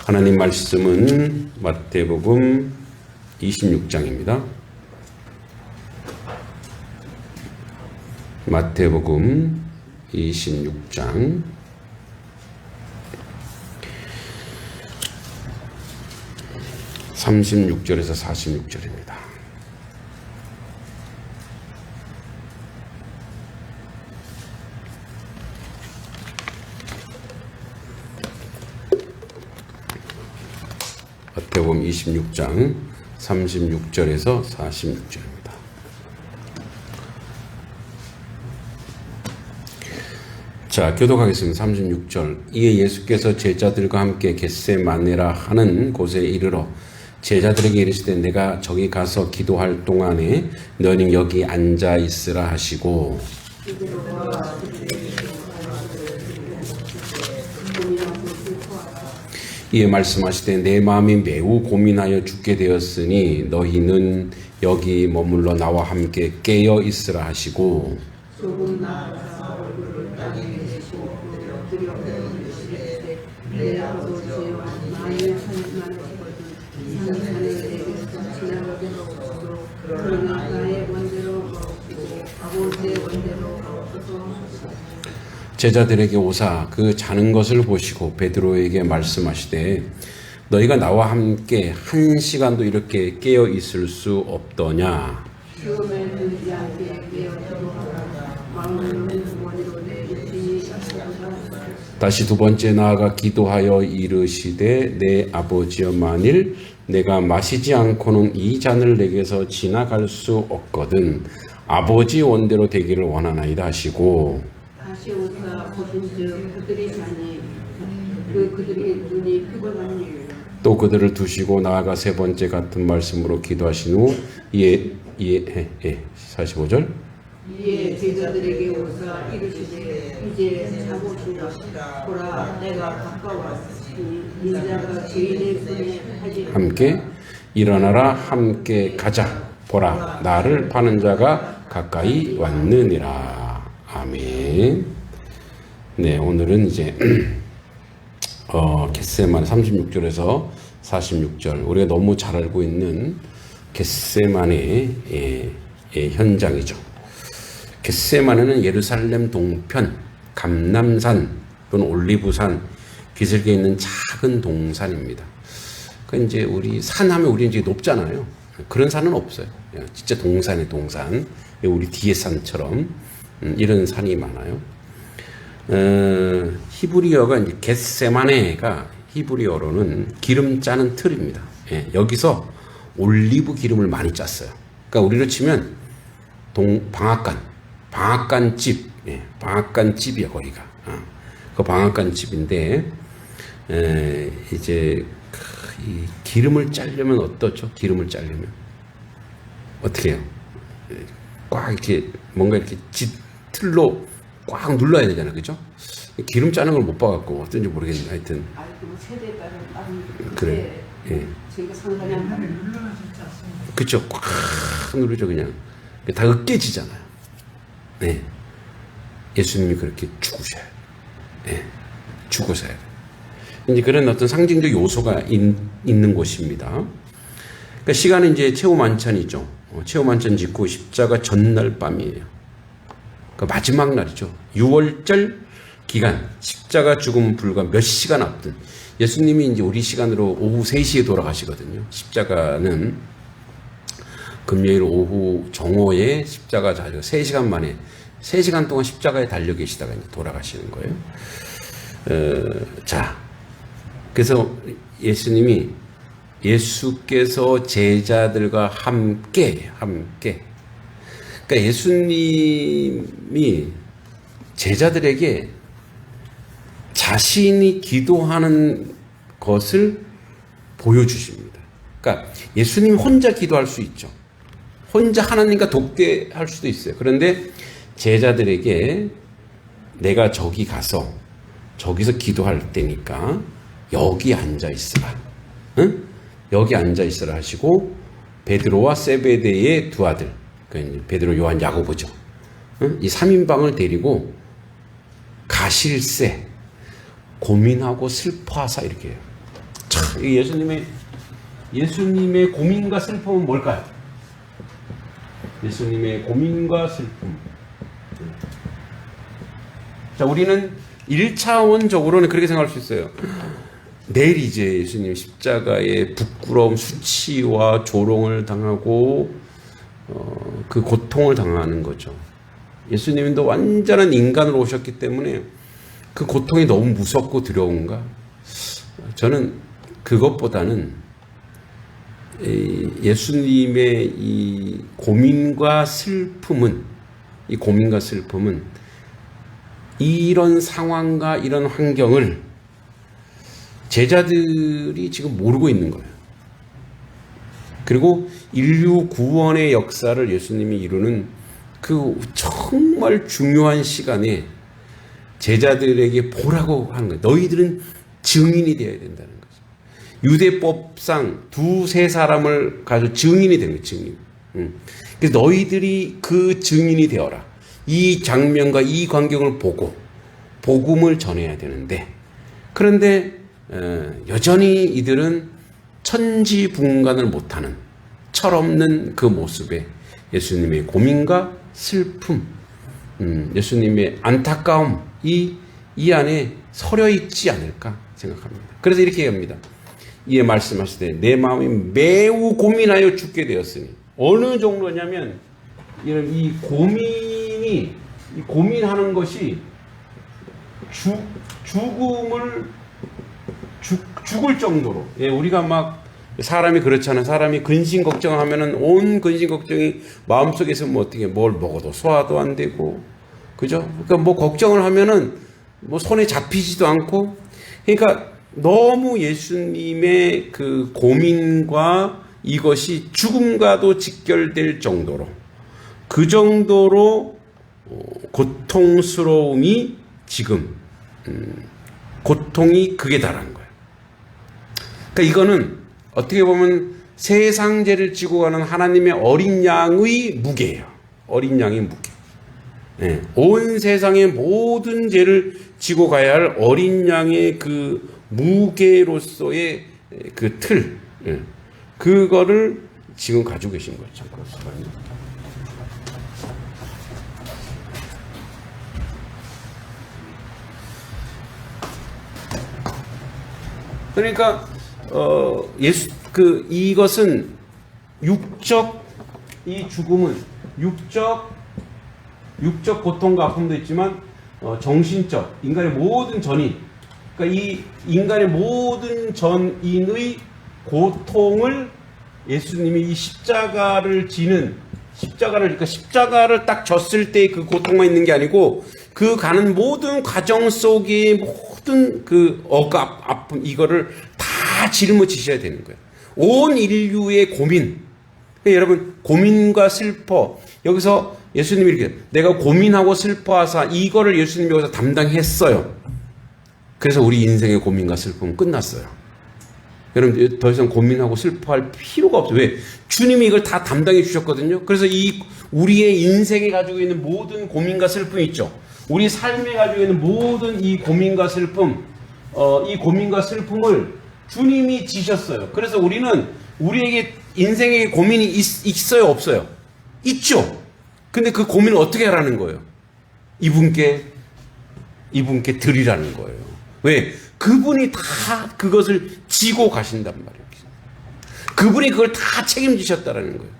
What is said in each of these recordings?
하나님 말씀은 마태복음 26장입니다. 마태복음 26장 36절에서 46절입니다. 마태복음 26장 36절에서 46절입니다. 자, 교독하겠습니다. 36절. 이에 예수께서 제자들과 함께 겟세마네라 하는 곳에 이르러 제자들에게 이르시되 내가 저기 가서 기도할 동안에 너희는 여기 앉아 있으라 하시고 이에 말씀하시되 내 마음이 매우 고민하여 죽게 되었으니 너희는 여기 머물러 나와 함께 깨어 있으라 하시고 조금 나아가서 얼굴을 땅에 내시고 엎드려 이르시되 내 아버지여 나의 하나님은 산산에 내게서 지나가게 하옵소서 그러나 나의 원대로 하옵시고 아버지의 원대로 하옵소서. 제자들에게 오사 그 자는 것을 보시고 베드로에게 말씀하시되 너희가 나와 함께 한 시간도 이렇게 깨어 있을 수 없더냐. 다시 두 번째 나아가 기도하여 이르시되 내 아버지여 만일 내가 마시지 않고는 이 잔을 내게서 지나갈 수 없거든 아버지 원대로 되기를 원하나이다 하시고 다시 오사 보신즉 그들이 자니 그들이 눈이 피곤하니 또 그들을 두시고 나아가 세 번째 같은 말씀으로 기도하신 후 45절 이에 제자들에게 오사 이르시되 이제 자보시라 보라 내가 가까웠으니 인자가 죄인의 손에 함께 일어나라 함께 가자 보라 나를 파는 자가 가까이 왔느니라. 아멘. 네, 오늘은 이제 겟세마네 36절에서 46절 우리가 너무 잘 알고 있는 겟세마네의 현장이죠. 겟세마네는 예루살렘 동편 감람산 또는 올리브산 비슬기에 있는 작은 동산입니다. 그러니까 이제 우리 산하면 우리 이제 높잖아요. 그런 산은 없어요. 진짜 동산의 동산. 우리 뒤에 산처럼 이런 산이 많아요. 히브리어가 이제 겟세마네가 히브리어로는 기름 짜는 틀입니다. 예, 여기서 올리브 기름을 많이 짰어요. 그러니까 우리로 치면 방앗간집, 예, 방앗간집이야 거기가. 그 방앗간집인데 이제 이 기름을 짜려면 어떻죠? 기름을 짜려면 어떻게 해요? 꽉 이렇게 뭔가 이렇게 틀로 꽉 눌러야 되잖아요, 그죠? 기름 짜는 걸 못 봐갖고 어떤지 모르겠는데 하여튼. 세대에 따른 그래. 예. 저희가 상당히 눌러는 진짜 않습니다. 그렇죠, 꽉 누르죠 그냥. 다 으깨지잖아요. 네. 예수님이 그렇게 죽으셔야 돼요. 네. 죽으셔야 돼요. 이제 그런 어떤 상징적 요소가 있는 곳입니다. 그러니까 시간은 이제 최후 만찬이죠. 최후 만찬 짓고 십자가 전날 밤이에요. 그 마지막 날이죠. 6월절 기간 십자가 죽음 불과 몇 시간 앞둔 예수님이 이제 우리 시간으로 오후 3시에 돌아가시거든요. 십자가는 금요일 오후 정오에 십자가 자리가 3시간 만에 3시간 동안 십자가에 달려 계시다가 이제 돌아가시는 거예요. 자, 그래서 예수께서 제자들과 함께 그러니까 예수님이 제자들에게 자신이 기도하는 것을 보여주십니다. 그러니까 예수님 혼자 기도할 수 있죠. 혼자 하나님과 독대할 수도 있어요. 그런데 제자들에게 내가 저기 가서 저기서 기도할 때니까 여기 앉아 있으라. 응? 여기 앉아 있으라 하시고 베드로와 세베대의 두 아들 베드로, 요한, 야고보죠. 이 3인방을 데리고 가실새 고민하고 슬퍼하사 이렇게 해요. 참 이 예수님의 고민과 슬픔은 뭘까요? 예수님의 고민과 슬픔. 자, 우리는 1차원적으로는 그렇게 생각할 수 있어요. 내일 이제 예수님 십자가의 부끄러움, 수치와 조롱을 당하고 그 고통을 당하는 거죠. 예수님도 완전한 인간으로 오셨기 때문에 그 고통이 너무 무섭고 두려운가? 저는 그것보다는 예수님의 이 고민과 슬픔은 이런 상황과 이런 환경을 제자들이 지금 모르고 있는 거예요. 그리고 인류 구원의 역사를 예수님이 이루는 그 정말 중요한 시간에 제자들에게 보라고 하는 거예요. 너희들은 증인이 되어야 된다는 거죠. 유대법상 두세 사람을 가지고 증인이 되는 거예요. 증인. 그래서 너희들이 그 증인이 되어라. 이 장면과 이 광경을 보고 복음을 전해야 되는데, 그런데 여전히 이들은 천지분간을 못하는 철없는 그 모습에 예수님의 고민과 슬픔, 예수님의 안타까움 이 안에 서려 있지 않을까 생각합니다. 그래서 이렇게 합니다. 이에 말씀하실 때 내 마음이 매우 고민하여 죽게 되었으니, 어느 정도냐면 이 고민하는 것이 죽을 정도로, 예, 우리가 막 사람이 그렇잖아. 사람이 근심 걱정하면은 온 근심 걱정이 마음속에서 뭐 어떻게 뭘 먹어도 소화도 안 되고, 그죠? 그러니까 뭐 걱정을 하면은 뭐 손에 잡히지도 않고, 그러니까 너무 예수님의 그 고민과 이것이 죽음과도 직결될 정도로, 그 정도로 고통스러움이 지금 고통이 극에 달한 거예요. 그러니까 이거는 어떻게 보면 세상 죄를 지고 가는 하나님의 어린 양의 무게예요. 어린 양의 무게. 네. 온 세상의 모든 죄를 지고 가야 할 어린 양의 그 무게로서의 그 틀, 네. 그거를 지금 가지고 계신 거죠. 그러니까 이것은 이 죽음은 육적 고통과 아픔도 있지만 정신적, 인간의 모든 전인, 그러니까 이 인간의 모든 전인의 고통을 예수님이 이 십자가를 그러니까 십자가를 딱 졌을 때 그 고통만 있는 게 아니고, 그 가는 모든 과정 속에 모든 그 억압, 아픔, 이거를 다 짊어지셔야 되는 거예요. 온 인류의 고민. 그러니까 여러분, 고민과 슬퍼. 여기서 예수님이 이렇게, 내가 고민하고 슬퍼하사, 이거를 예수님이 여기서 담당했어요. 그래서 우리 인생의 고민과 슬픔은 끝났어요. 여러분, 더 이상 고민하고 슬퍼할 필요가 없어요. 왜? 주님이 이걸 다 담당해 주셨거든요. 그래서 우리의 인생에 가지고 있는 모든 고민과 슬픔이 있죠. 우리 삶에 가지고 있는 모든 이 고민과 슬픔, 이 고민과 슬픔을 주님이 지셨어요. 그래서 우리에게 인생에 고민이 있어요, 없어요? 있죠. 근데 그 고민을 어떻게 하라는 거예요? 이분께 드리라는 거예요. 왜? 그분이 다 그것을 지고 가신단 말이에요. 그분이 그걸 다 책임지셨다라는 거예요.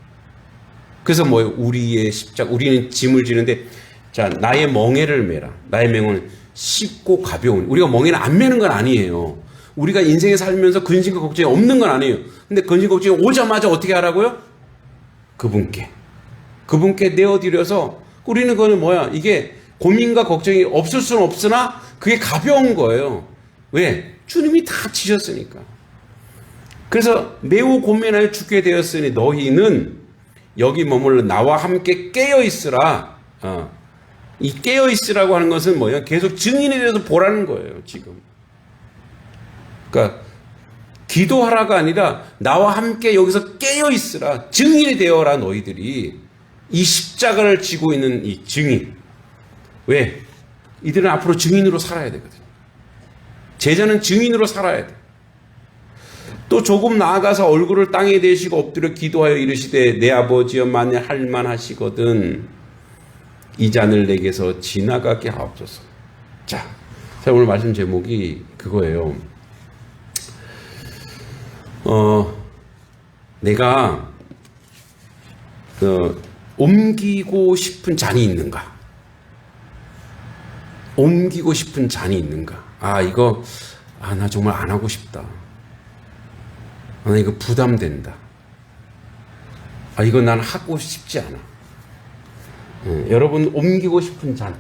그래서 뭐예요? 우리는 짐을 지는데, 자, 나의 멍에를 메라. 나의 멍에는 쉽고 가벼운. 우리가 멍에는 안 메는 건 아니에요. 우리가 인생에 살면서 근심과 걱정이 없는 건 아니에요. 근데 근심 걱정이 오자마자 어떻게 하라고요? 그분께 내어드려서, 우리는 그거는 뭐야? 이게 고민과 걱정이 없을 수는 없으나 그게 가벼운 거예요. 왜? 주님이 다 지셨으니까. 그래서 매우 고민하여 죽게 되었으니 너희는 여기 머물러 나와 함께 깨어있으라. 이 깨어있으라고 하는 것은 뭐예요? 계속 증인이 되어서 보라는 거예요, 지금. 그러니까 기도하라가 아니라 나와 함께 여기서 깨어있으라. 증인이 되어라, 너희들이. 이 십자가를 지고 있는 이 증인. 왜? 이들은 앞으로 증인으로 살아야 되거든요. 제자는 증인으로 살아야 돼. 또 조금 나아가서 얼굴을 땅에 대시고 엎드려 기도하여 이르시되 내 아버지여 만일 할만하시거든 이 잔을 내게서 지나가게 하옵소서. 자, 오늘 말씀 제목이 그거예요. 내가 옮기고 싶은 잔이 있는가? 옮기고 싶은 잔이 있는가? 나 정말 안 하고 싶다. 나 이거 부담된다. 이거 난 하고 싶지 않아. 여러분 옮기고 싶은 잔.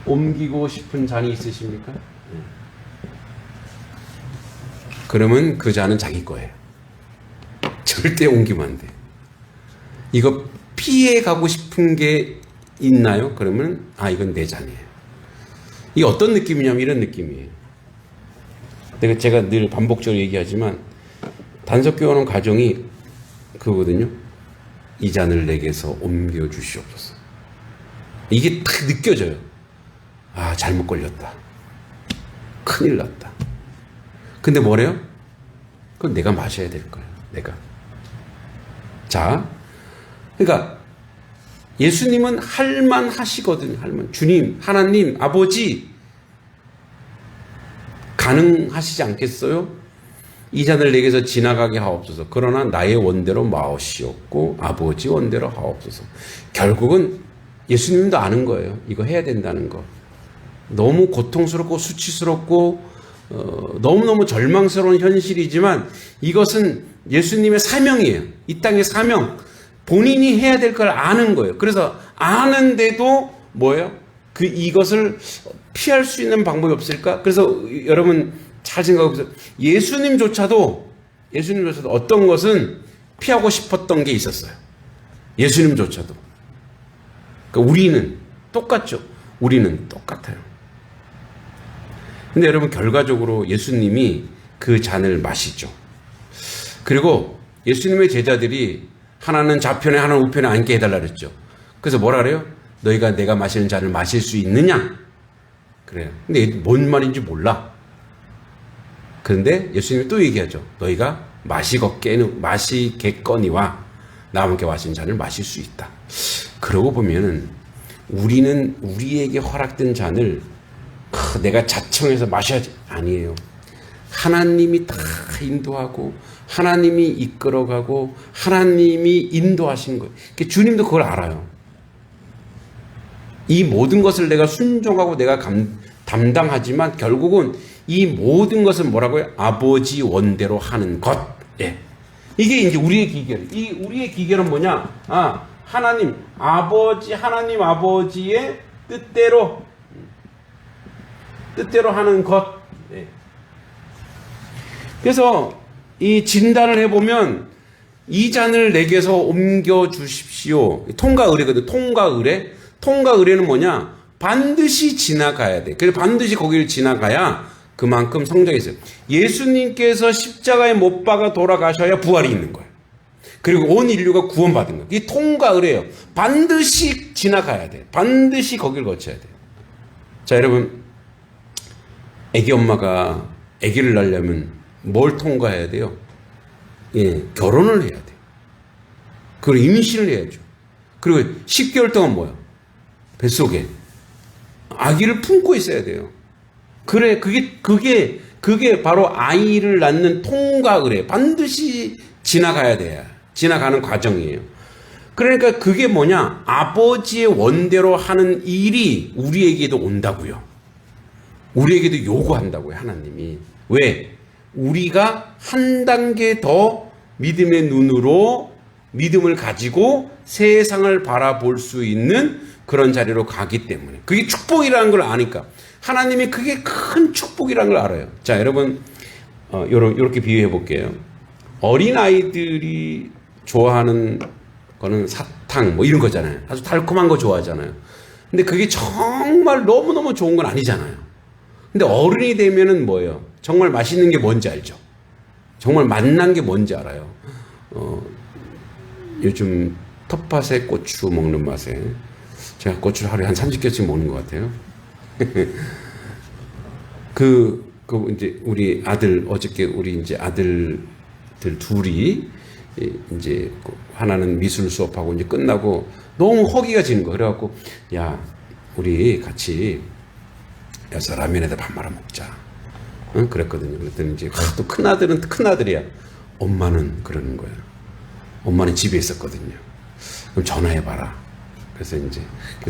옮기고 싶은 잔이 있으십니까? 그러면 그 잔은 자기 거예요. 절대 옮기면 안 돼. 이거 피해 가고 싶은 게 있나요? 그러면 이건 내 잔이에요. 이게 어떤 느낌이냐면 이런 느낌이에요. 제가 늘 반복적으로 얘기하지만 단속교원은 가정이 그거거든요. 이 잔을 내게서 옮겨 주시옵소서. 이게 딱 느껴져요. 잘못 걸렸다. 큰일 났다. 근데 뭐래요? 그건 내가 마셔야 될 거예요. 내가. 자, 그러니까 예수님은 할만하시거든요. 주님, 하나님, 아버지 가능하시지 않겠어요? 이 잔을 내게서 지나가게 하옵소서. 그러나 나의 원대로 마옵시옵고 아버지 원대로 하옵소서. 결국은 예수님도 아는 거예요. 이거 해야 된다는 거. 너무 고통스럽고 수치스럽고 너무너무 절망스러운 현실이지만 이것은 예수님의 사명이에요. 이 땅의 사명. 본인이 해야 될 걸 아는 거예요. 그래서 아는데도 뭐예요? 이것을 피할 수 있는 방법이 없을까? 그래서 여러분 잘 생각해 보세요. 예수님조차도 어떤 것은 피하고 싶었던 게 있었어요. 예수님조차도. 그러니까 우리는 똑같죠. 우리는 똑같아요. 근데 여러분 결과적으로 예수님이 그 잔을 마시죠. 그리고 예수님의 제자들이 하나는 좌편에 하나는 우편에 앉게 해달라 그랬죠. 그래서 뭐라 그래요? 너희가 내가 마시는 잔을 마실 수 있느냐? 그래요. 근데 뭔 말인지 몰라. 그런데 예수님이 또 얘기하죠. 너희가 마시겠거니와 나와 함께 마신 잔을 마실 수 있다. 그러고 보면은 우리는 우리에게 허락된 잔을 내가 자청해서 마셔야지. 아니에요. 하나님이 다 인도하고 하나님이 이끌어가고 하나님이 인도하신 거예요. 주님도 그걸 알아요. 이 모든 것을 내가 순종하고 내가 담당하지만 결국은 이 모든 것은 뭐라고요? 아버지 원대로 하는 것. 예. 이게 이제 우리의 기결. 우리의 기결은 뭐냐? 하나님 아버지의 뜻대로 하는 것. 예. 그래서 이 진단을 해보면 이 잔을 내게서 옮겨 주십시오. 통과 의례거든. 통과 의례는 뭐냐? 반드시 지나가야 돼. 그래서 반드시 거기를 지나가야 그만큼 성장이 있어요. 예수님께서 십자가에 못 박아 돌아가셔야 부활이 있는 거예요. 그리고 온 인류가 구원받은 거예요. 이 통과 의례예요. 반드시 지나가야 돼. 반드시 거기를 거쳐야 돼요. 자, 여러분, 애기 엄마가 애기를 낳으려면 뭘 통과해야 돼요? 결혼을 해야 돼요. 그리고 임신을 해야죠. 그리고 10개월 동안 뭐야? 뱃속에 아기를 품고 있어야 돼요. 그래, 그게 바로 아이를 낳는 통과 의례. 반드시 지나가야 돼요. 지나가는 과정이에요. 그러니까 그게 뭐냐? 아버지의 원대로 하는 일이 우리에게도 온다고요. 우리에게도 요구한다고요, 하나님이. 왜? 우리가 한 단계 더 믿음의 눈으로 믿음을 가지고 세상을 바라볼 수 있는 그런 자리로 가기 때문에. 그게 축복이라는 걸 아니까. 하나님이 그게 큰 축복이라는 걸 알아요. 자, 여러분, 요렇게 비유해 볼게요. 어린아이들이 좋아하는 거는 사탕, 뭐 이런 거잖아요. 아주 달콤한 거 좋아하잖아요. 근데 그게 정말 너무너무 좋은 건 아니잖아요. 근데 어른이 되면은 뭐예요? 정말 맛있는 게 뭔지 알죠? 정말 맛난 게 뭔지 알아요. 요즘 텃밭에 고추 먹는 맛에 제가 고추를 하루에 한 30개씩 먹는 것 같아요. 이제 우리 아들, 어저께 우리 이제 아들들 둘이 이제 하나는 미술 수업하고 이제 끝나고 너무 허기가 지는 거. 그래갖고, 야, 우리 같이 여기서 라면에다 밥 말아 먹자. 응? 그랬거든요. 그랬더니 이제 또 큰아들은 큰아들이야. 엄마는 그러는 거야. 엄마는 집에 있었거든요. 그럼 전화해봐라. 그래서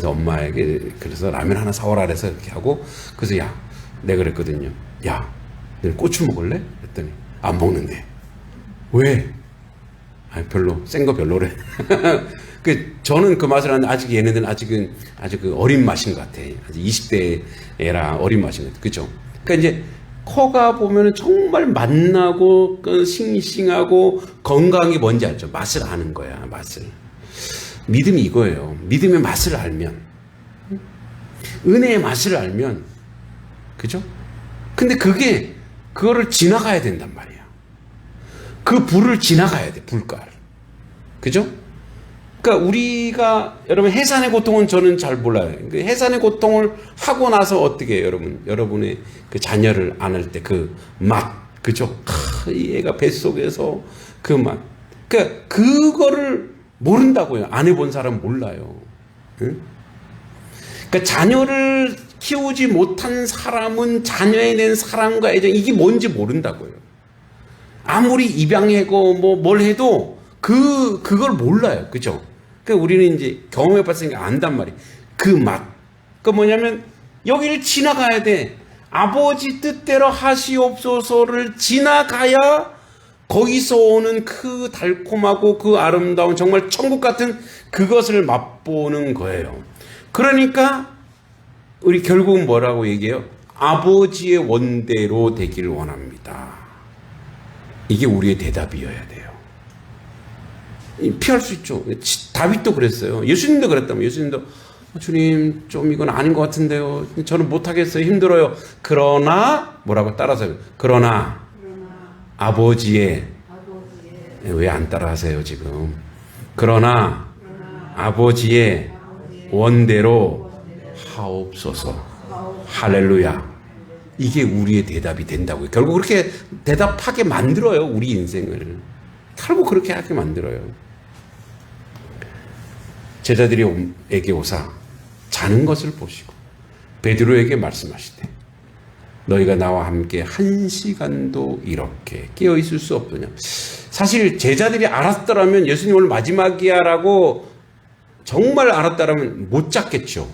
엄마에게 그래서 라면 하나 사오라 그래서 이렇게 하고, 그래서 야, 내가 그랬거든요. 야, 너는 고추 먹을래? 그랬더니 안 먹는데. 왜? 아니, 별로 센 거 별로래. 저는 그 맛을 아는데 아직 얘네들은 아직은 아주 그 어린 맛인 것 같아. 아직 20대 애라 어린 맛인 것 같아. 그죠? 그러니까 이제 커가 보면은 정말 맛나고 싱싱하고 건강한 게 뭔지 알죠? 맛을 아는 거야, 맛을. 믿음이 이거예요. 믿음의 맛을 알면, 은혜의 맛을 알면, 그죠? 근데 그거를 지나가야 된단 말이야. 그 불을 지나가야 돼, 불가를. 그죠? 그러니까 우리가, 여러분, 해산의 고통은 저는 잘 몰라요. 해산의 고통을 하고 나서 어떻게 해요, 여러분? 여러분의 그 자녀를 안을 때 그 맛, 그죠? 이 애가 뱃속에서 그 맛. 그러니까 그거를 모른다고요. 안 해본 사람 몰라요. 응? 그러니까 자녀를 키우지 못한 사람은 자녀에 대한 사랑과 애정, 이게 뭔지 모른다고요. 아무리 입양하고 뭘 해도 그걸 몰라요. 그죠? 그러니까 우리는 이제 경험해 봤으니까 안단 말이에요. 그 맛. 그 뭐냐면 여기를 지나가야 돼. 아버지 뜻대로 하시옵소서를 지나가야 거기서 오는 그 달콤하고 그 아름다운 정말 천국 같은 그것을 맛보는 거예요. 그러니까 우리 결국은 뭐라고 얘기해요? 아버지의 원대로 되기를 원합니다. 이게 우리의 대답이어야 돼요. 피할 수 있죠. 다윗도 그랬어요. 예수님도 그랬다면 예수님도 주님 좀 이건 아닌 것 같은데요. 저는 못하겠어요. 힘들어요. 그러나 뭐라고 따라서 그러나 아버지의 왜 안 따라하세요 지금? 그러나 아버지의 원대로 하옵소서. 할렐루야. 이게 우리의 대답이 된다고요. 결국 그렇게 대답하게 만들어요. 우리 인생을. 결국 그렇게 하게 만들어요. 제자들이 에게 오사 자는 것을 보시고 베드로에게 말씀하시되 너희가 나와 함께 1시간도 이렇게 깨어 있을 수 없더냐. 사실 제자들이 알았더라면 예수님 오늘 마지막이야라고 정말 알았더라면 못 잤겠죠.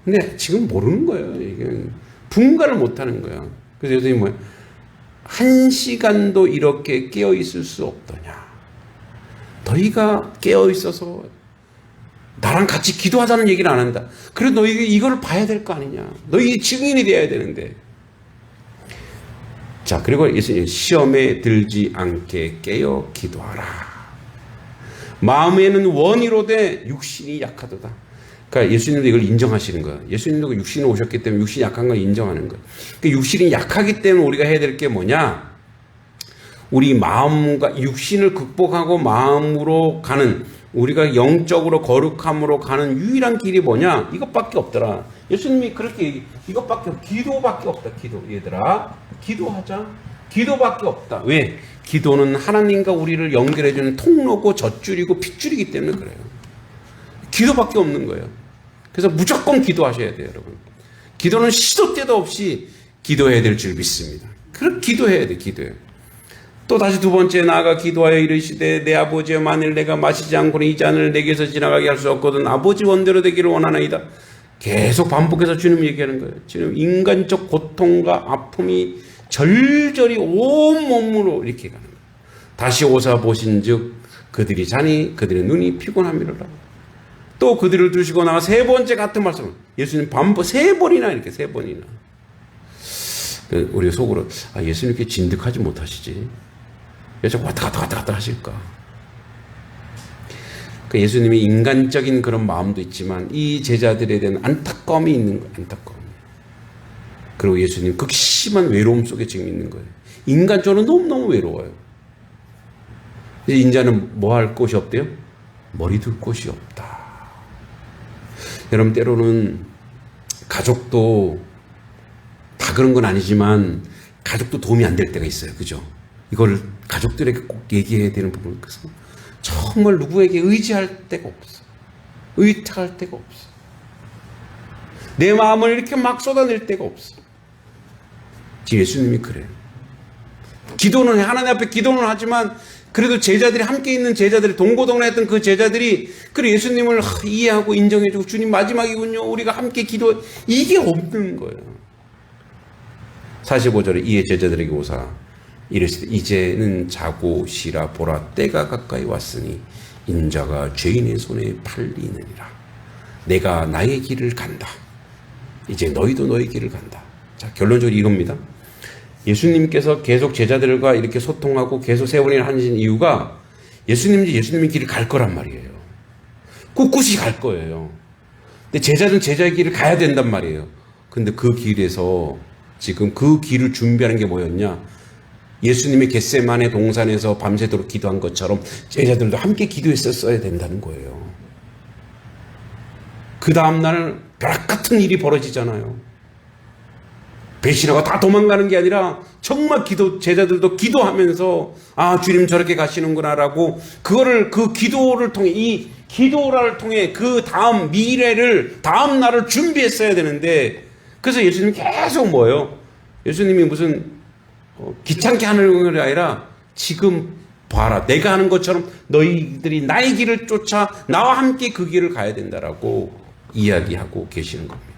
근데 지금 모르는 거예요. 이게 분간을 못하는 거야. 그래서 예수님이 뭐예요? 1시간도 이렇게 깨어 있을 수 없더냐. 너희가 깨어 있어서 나랑 같이 기도하자는 얘기를 안 한다. 그래도 너희가 이걸 봐야 될 거 아니냐. 너희 증인이 돼야 되는데. 자, 그리고 예수님 시험에 들지 않게 깨어 기도하라. 마음에는 원이로되 육신이 약하도다. 그러니까 예수님도 이걸 인정하시는 거예요. 예수님도 육신으로 오셨기 때문에 육신이 약한 걸 인정하는 거예요. 그러니까 육신이 약하기 때문에 우리가 해야 될 게 뭐냐? 우리 마음과 육신을 극복하고 마음으로 가는, 우리가 영적으로 거룩함으로 가는 유일한 길이 뭐냐? 이것밖에 없더라. 예수님이 그렇게 이것밖에 기도밖에 없다. 기도. 얘들아 기도하자. 기도밖에 없다. 왜? 기도는 하나님과 우리를 연결해주는 통로고 젖줄이고 핏줄이기 때문에 그래요. 기도밖에 없는 거예요. 그래서 무조건 기도하셔야 돼요, 여러분. 기도는 시도 때도 없이 기도해야 될 줄 믿습니다. 그렇게 기도해야 돼, 기도해요. 또 다시 두 번째 나아가 기도하여 이르시되 내 아버지여 만일 내가 마시지 않고는 이 잔을 내게서 지나가게 할 수 없거든 아버지 원대로 되기를 원하나이다. 계속 반복해서 주님 얘기하는 거예요. 지금 인간적 고통과 아픔이 절절히 온몸으로 이렇게 가는 거예요. 다시 오사 보신즉 그들이 자니 그들의 눈이 피곤함이로라. 또 그들을 두시고 나가 세 번째 같은 말씀을 예수님 반복 세 번이나 이렇게 세 번이나. 우리 속으로 예수님 이렇게 진득하지 못하시지? 왜 자꾸 왔다 갔다 하실까? 예수님이 인간적인 그런 마음도 있지만 이 제자들에 대한 안타까움이 있는 거예요. 안타까움. 그리고 예수님 극심한 외로움 속에 지금 있는 거예요. 인간적으로 너무너무 외로워요. 인자는 뭐 할 곳이 없대요? 머리 둘 곳이 없다. 여러분 때로는 가족도 다 다 그런 건 아니지만 가족도 도움이 안 될 때가 있어요. 그죠? 이걸 가족들에게 꼭 얘기해야 되는 부분이 있어서 정말 누구에게 의지할 데가 없어. 의탁할 데가 없어. 내 마음을 이렇게 막 쏟아낼 데가 없어. 예수님이 그래요. 기도는 해. 하나님 앞에 기도는 하지만 그래도 제자들이 함께 있는 제자들이 동고동락했던 그 제자들이 그래 예수님을 이해하고 인정해주고 주님 마지막이군요. 우리가 함께 기도 이게 없는 거예요. 45절에 이에 제자들에게 오사 이르시되 이제는 자고 쉬라 보라 때가 가까이 왔으니 인자가 죄인의 손에 팔리느니라. 내가 나의 길을 간다. 이제 너희도 너의 길을 간다. 자, 결론적으로 이겁니다. 예수님께서 계속 제자들과 이렇게 소통하고 계속 세번이나 하신 이유가 예수님의 길을 갈 거란 말이에요. 꿋꿋이 갈 거예요. 근데 제자는 제자의 길을 가야 된단 말이에요. 근데 그 길에서 지금 그 길을 준비하는 게 뭐였냐? 예수님이 겟세마네 동산에서 밤새도록 기도한 것처럼 제자들도 함께 기도했었어야 된다는 거예요. 그 다음날 벼락 같은 일이 벌어지잖아요. 배신하고 다 도망가는 게 아니라 정말 제자들도 기도하면서 아, 주님 저렇게 가시는구나라고 그거를 그 기도를 통해 이 기도를 통해 그 다음 미래를 다음 날을 준비했어야 되는데 그래서 예수님이 계속 뭐예요? 예수님이 무슨 귀찮게 하는 게 아니라 지금 봐라. 내가 하는 것처럼 너희들이 나의 길을 쫓아 나와 함께 그 길을 가야 된다라고 이야기하고 계시는 겁니다.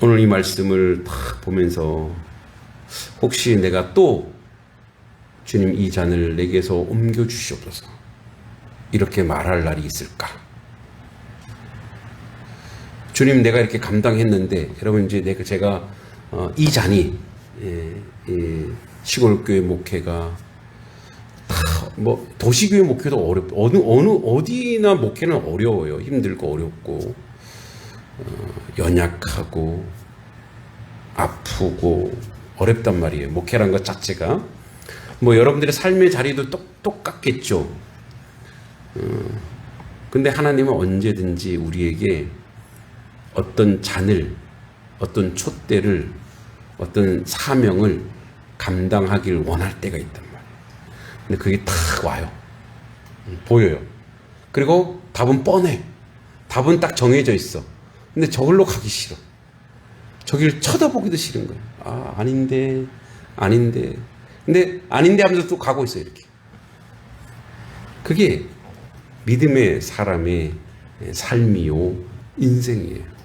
오늘 이 말씀을 딱 보면서 혹시 내가 또 주님 이 잔을 내게서 옮겨주시옵소서 이렇게 말할 날이 있을까? 주님 내가 이렇게 감당했는데 여러분 이제 제가 이 잔이 시골교회 목회가 뭐 도시교회 목회도 어디나 목회는 어려워요. 힘들고 어렵고 연약하고 아프고 어렵단 말이에요. 목회란 것 자체가 뭐 여러분들의 삶의 자리도 똑같겠죠. 근데 하나님은 언제든지 우리에게 어떤 잔을 어떤 촛대를 어떤 사명을 감당하길 원할 때가 있단 말이에요. 근데 그게 딱 와요. 보여요. 그리고 답은 뻔해. 답은 딱 정해져 있어. 근데 저걸로 가기 싫어. 저길 쳐다보기도 싫은 거예요. 아, 아닌데. 근데 아닌데 하면서 또 가고 있어요, 이렇게. 그게 믿음의 사람의 삶이요, 인생이에요.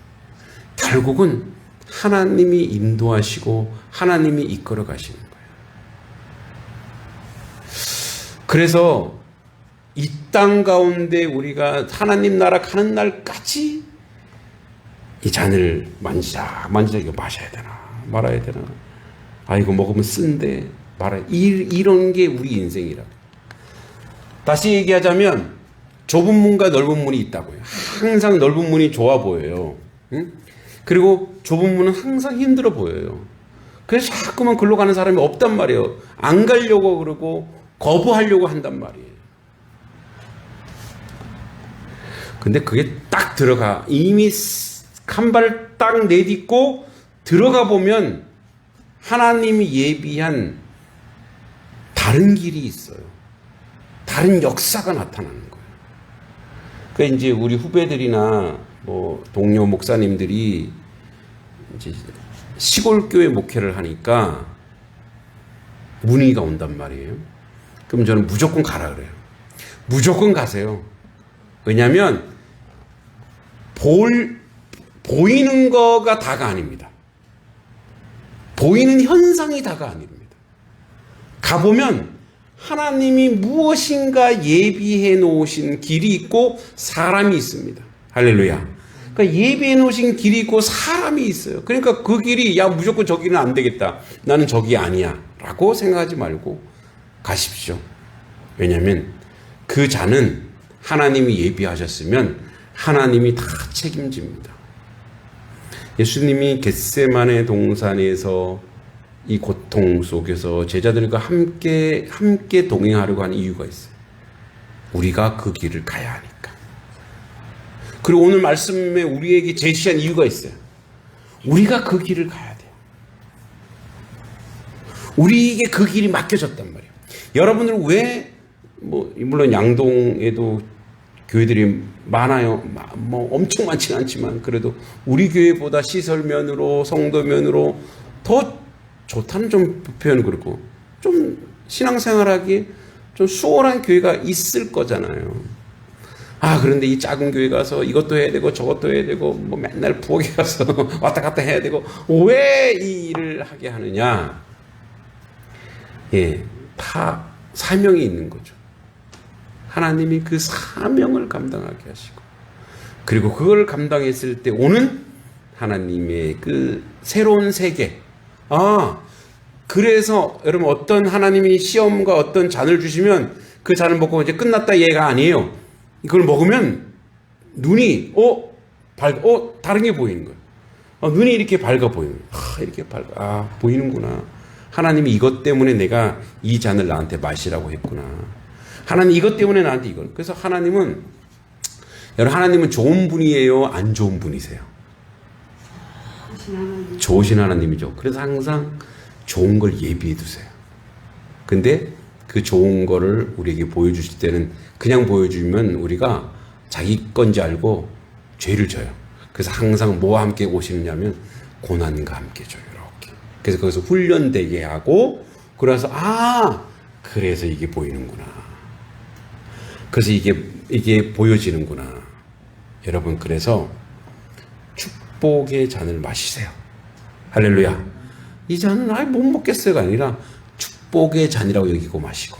결국은 하나님이 인도하시고 하나님이 이끌어 가시는 거예요. 그래서 이 땅 가운데 우리가 하나님 나라 가는 날까지 이 잔을 만지작 이거 마셔야 되나 말아야 되나, 아 이거 먹으면 쓴데 말아야, 이런 게 우리 인생이라. 다시 얘기하자면 좁은 문과 넓은 문이 있다고요. 항상 넓은 문이 좋아 보여요. 응? 그리고 좁은 문은 항상 힘들어 보여요. 그래서 자꾸만 글로 가는 사람이 없단 말이에요. 안 가려고 그러고 거부하려고 한단 말이에요. 근데 그게 딱 들어가, 이미 한 발 딱 내딛고 들어가 보면 하나님이 예비한 다른 길이 있어요. 다른 역사가 나타나는 거예요. 그러니까 이제 우리 후배들이나 뭐 동료 목사님들이 이제 시골 교회 목회를 하니까 문의가 온단 말이에요. 그럼 저는 무조건 가라 그래요. 무조건 가세요. 왜냐하면 보이는 거가 다가 아닙니다. 보이는 현상이 다가 아닙니다. 가보면 하나님이 무엇인가 예비해 놓으신 길이 있고 사람이 있습니다. 할렐루야. 그러니까 예비해 놓으신 길이 있고 사람이 있어요. 그러니까 그 길이 야 무조건 저기는 안 되겠다, 나는 저기 아니야 라고 생각하지 말고 가십시오. 왜냐하면 그 잔은 하나님이 예비하셨으면 하나님이 다 책임집니다. 예수님이 겟세마네 동산에서 이 고통 속에서 제자들과 함께 동행하려고 하는 이유가 있어요. 우리가 그 길을 가야 하니까. 그리고 오늘 말씀에 우리에게 제시한 이유가 있어요. 우리가 그 길을 가야 돼요. 우리에게 그 길이 맡겨졌단 말이에요. 여러분들 왜 물론 양동에도 교회들이 많아요. 엄청 많지는 않지만 그래도 우리 교회보다 시설면으로 성도면으로 더 좋다는 좀 표현은 그렇고 좀 신앙생활하기 좀 수월한 교회가 있을 거잖아요. 그런데 이 작은 교회 가서 이것도 해야 되고 저것도 해야 되고 맨날 부엌에 가서 왔다 갔다 해야 되고 왜 이 일을 하게 하느냐? 다 사명이 있는 거죠. 하나님이 그 사명을 감당하게 하시고 그리고 그걸 감당했을 때 오는 하나님의 그 새로운 세계. 그래서 여러분 어떤 하나님이 시험과 어떤 잔을 주시면 그 잔을 먹고 이제 끝났다 얘가 아니에요. 이걸 먹으면 눈이 다른 게 보이는 거예요. 눈이 이렇게 밝아 보이는 거예요. 이렇게 밝아. 보이는구나. 하나님이 이것 때문에 내가 이 잔을 나한테 마시라고 했구나. 하나님 이것 때문에 나한테 이걸. 그래서 하나님은 좋은 분이에요? 안 좋은 분이세요? 좋으신 하나님이죠. 그래서 항상 좋은 걸 예비해 두세요. 근데 그 좋은 거를 우리에게 보여주실 때는 그냥 보여주면 우리가 자기 건지 알고 죄를 져요. 그래서 항상 뭐와 함께 오시느냐면 고난과 함께 줘요. 이렇게. 그래서 거기서 훈련되게 하고 그래서 그래서 이게 보이는구나. 그래서 이게 보여지는구나. 여러분 그래서 축복의 잔을 마시세요. 할렐루야. 이 잔은 못 먹겠어요가 아니라 축복의 잔이라고 여기고 마시고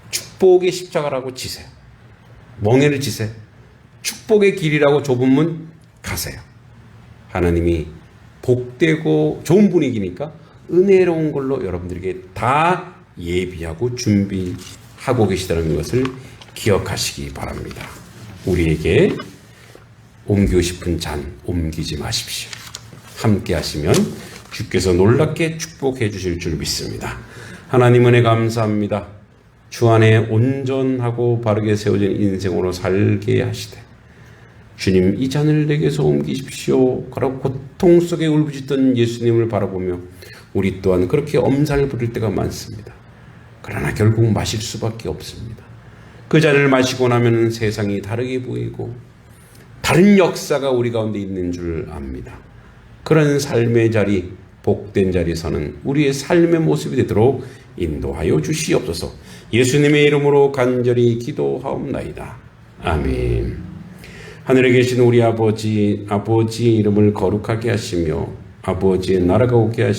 축복의 십자가라고 지세요. 멍에를 지세요. 축복의 길이라고 좁은 문 가세요. 하나님이 복되고 좋은 분위기니까 은혜로운 걸로 여러분들에게 다 예비하고 준비하고 계시다는 것을 기억하시기 바랍니다. 우리에게 옮기고 싶은 잔 옮기지 마십시오. 함께 하시면 주께서 놀랍게 축복해 주실 줄 믿습니다. 하나님 은혜 감사합니다. 주 안에 온전하고 바르게 세워진 인생으로 살게 하시되 주님 이 잔을 내게서 옮기십시오. 그러고 고통 속에 울부짖던 예수님을 바라보며 우리 또한 그렇게 엄살 부릴 때가 많습니다. 그러나 결국 마실 수밖에 없습니다. 그 잔을 마시고 나면 세상이 다르게 보이고 다른 역사가 우리 가운데 있는 줄 압니다. 그런 삶의 자리, 복된 자리에서는 우리의 삶의 모습이 되도록 인도하여 주시옵소서. 예수님의 이름으로 간절히 기도하옵나이다. 아멘. 하늘에 계신 우리 아버지의 이름을 거룩하게 하시며 아버지의 나라가 오게 하시며